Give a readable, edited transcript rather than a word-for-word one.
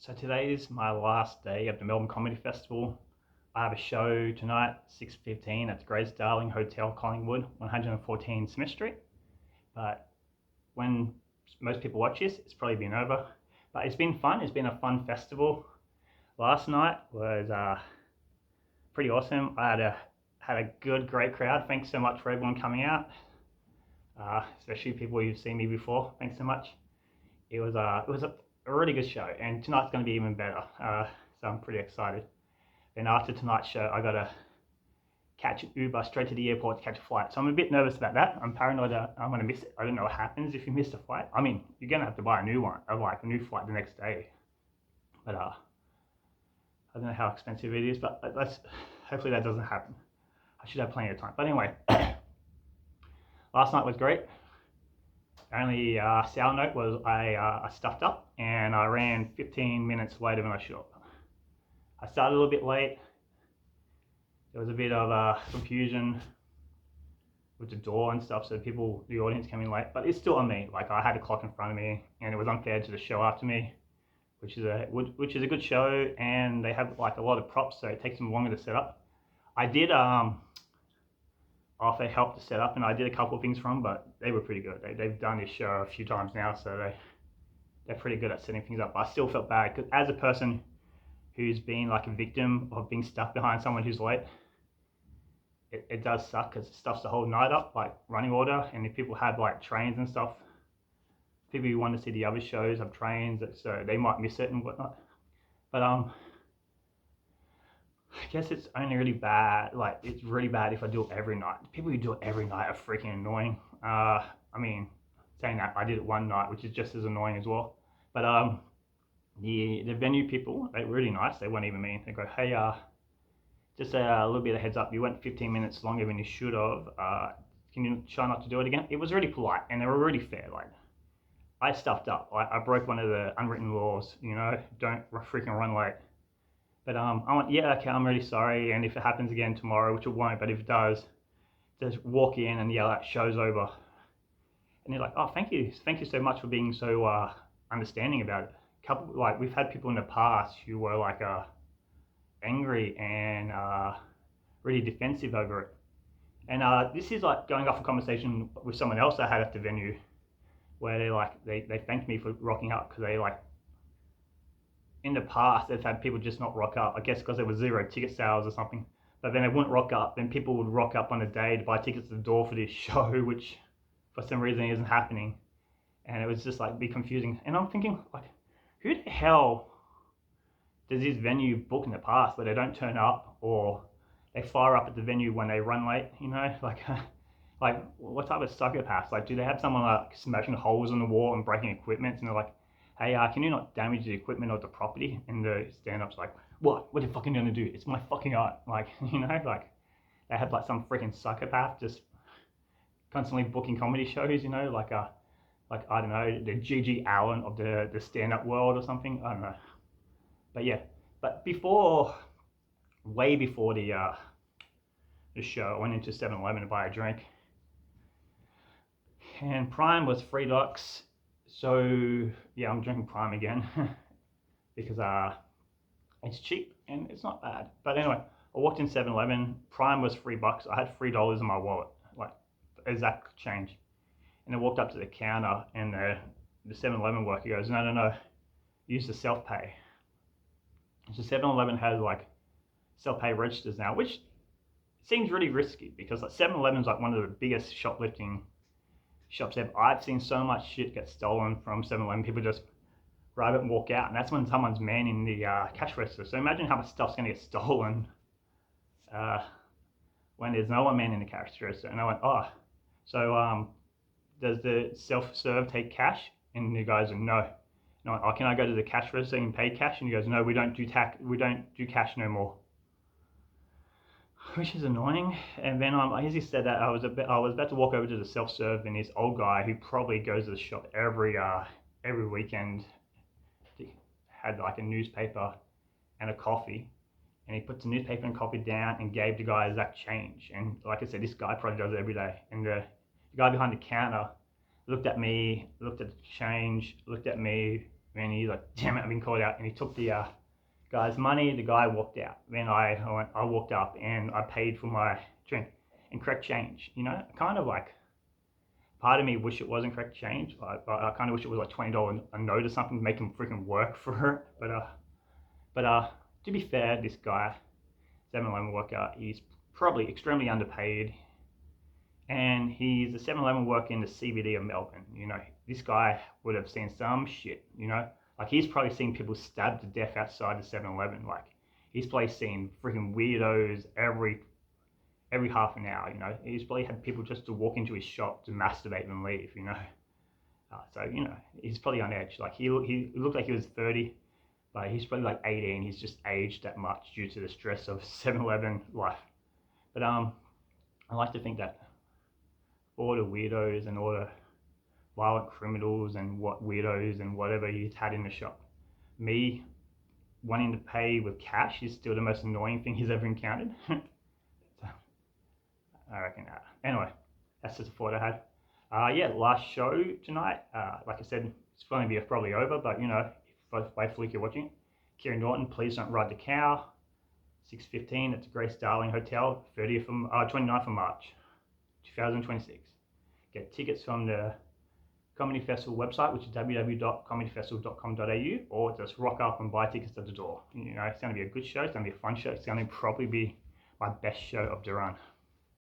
So today is my last day of the Melbourne Comedy Festival. I have a show tonight, 6:15 at the Grace Darling Hotel, Collingwood, 114 Smith Street. But when most people watch this, it's probably been over. But it's been fun. It's been a fun festival. Last night was pretty awesome. I had a great crowd. Thanks so much for everyone coming out, especially people who've seen me before. Thanks so much. It was a really good show, and tonight's going to be even better. So I'm pretty excited. Then after tonight's show, I got to catch an Uber straight to the airport to catch a flight. So I'm a bit nervous about that. I'm paranoid that I'm going to miss it. I don't know what happens if you miss a flight. I mean, you're going to have to buy a new one, like a new flight the next day. But I don't know how expensive it is, but hopefully that doesn't happen. I should have plenty of time. But anyway, last night was great. The only sour note was I stuffed up and I ran 15 minutes later than I should have. I started a little bit late. There was a bit of confusion with the door and stuff, so the audience came in late. But it's still on me. Like, I had a clock in front of me, and it was unfair to the show after me, which is a good show, and they have like a lot of props, so it takes them longer to set up. I did offer help to set up, and I did a couple of things for them, but they were pretty good. They've done this show a few times now, so they're pretty good at setting things up. But I still felt bad because as a person who's been like a victim of being stuck behind someone who's late, it does suck because it stuffs the whole night up, like running order. And if people have like trains and stuff, people who want to see the other shows have trains, so they might miss it and whatnot. But I guess it's only really bad, like it's really bad if I do it every night. People who do it every night are freaking annoying. I mean, saying that, I did it one night, which is just as annoying as well. But the venue people, they were really nice. They weren't even mean. They go, hey, just a little bit of heads up, you went 15 minutes longer than you should have. Can you try not to do it again? It was really polite, and they were really fair. Like, I stuffed up. I broke one of the unwritten laws, don't freaking run late. But I went, yeah, okay, I'm really sorry. And if it happens again tomorrow, which it won't, but if it does, just walk in and yell out, show's over. And they're like, oh, thank you so much for being so understanding about it. We've had people in the past who were like angry and really defensive over it. And this is like going off a conversation with someone else I had at the venue, where they thanked me for rocking up, because they like, in the past, they've had people just not rock up, I guess because there was 0 ticket sales or something. But then they wouldn't rock up, then people would rock up on a day to buy tickets to the door for this show, which for some reason isn't happening. And it was just like be confusing. And I'm thinking, like, who the hell does this venue book in the past where they don't turn up, or they fire up at the venue when they run late, like what type of psychopaths? Like, do they have someone like smashing holes in the wall and breaking equipment, and they're like, hey, can you not damage the equipment or the property? And the stand-up's like, what are you fucking gonna do? It's my fucking art. Like, like they have like some freaking psychopath just constantly booking comedy shows, like I don't know, the G.G. Allen of the stand-up world or something. I don't know. But yeah, but way before the show, I went into 7-Eleven to buy a drink, and Prime was $3. So yeah, I'm drinking Prime again because it's cheap and it's not bad. But anyway, I walked in 7-Eleven, Prime was $3. I had $3 in my wallet, like exact change. And I walked up to the counter, and the 7-Eleven worker goes, no, use the self-pay. So 7-Eleven has like self-pay registers now, which seems really risky, because like 7-Eleven's like one of the biggest shoplifting shops ever. I've seen so much shit get stolen from 7-Eleven. People just grab it and walk out, and that's when someone's manning the cash register. So imagine how much stuff's going to get stolen when there's no one manning the cash register. And I went, oh, so does the self-serve take cash? And the guys are, no. And I went, oh, can I go to the cash register and pay cash? And he goes, no, we don't do cash no more. Which is annoying. And then as he said that, I was about to walk over to the self-serve, and this old guy who probably goes to the shop every weekend had like a newspaper and a coffee, and he put the newspaper and coffee down and gave the guy exact change. And like I said, this guy probably does it every day. And the guy behind the counter looked at me, looked at the change, looked at me, And he's like, damn it, I've been called out. And he took the guy's money. The guy walked out. Then I walked up and I paid for my drink in correct change. You know, kind of like, part of me wish it wasn't correct change. I kind of wish it was like $20 a note or something to make him freaking work for it. But to be fair, this guy, 7-Eleven worker, he's probably extremely underpaid, and he's a 7-Eleven worker in the CBD of Melbourne. You know, this guy would have seen some shit. You know, like he's probably seen people stabbed to death outside the 7-Eleven. Like he's probably seen freaking weirdos every half an hour. You know, he's probably had people just to walk into his shop to masturbate and leave. You know, so you know he's probably on edge. Like he looked like he was 30. But he's probably like 18. He's just aged that much due to the stress of 7-Eleven life. But I like to think that all the weirdos and all the violent criminals and weirdos and whatever he's had in the shop, me wanting to pay with cash is still the most annoying thing he's ever encountered. So, I reckon that. Anyway, that's just a thought I had. Yeah, last show tonight. Like I said, it's going to be probably over, but you know, hopefully you're watching it. Kieran Daughton, Please Don't Ride the Cow, 6:15 at the Grace Darling Hotel, 29th of March, 2026. Get tickets from the Comedy Festival website, which is www.comedyfestival.com.au, or just rock up and buy tickets at the door. You know, it's going to be a good show. It's going to be a fun show. It's going to probably be my best show of the run.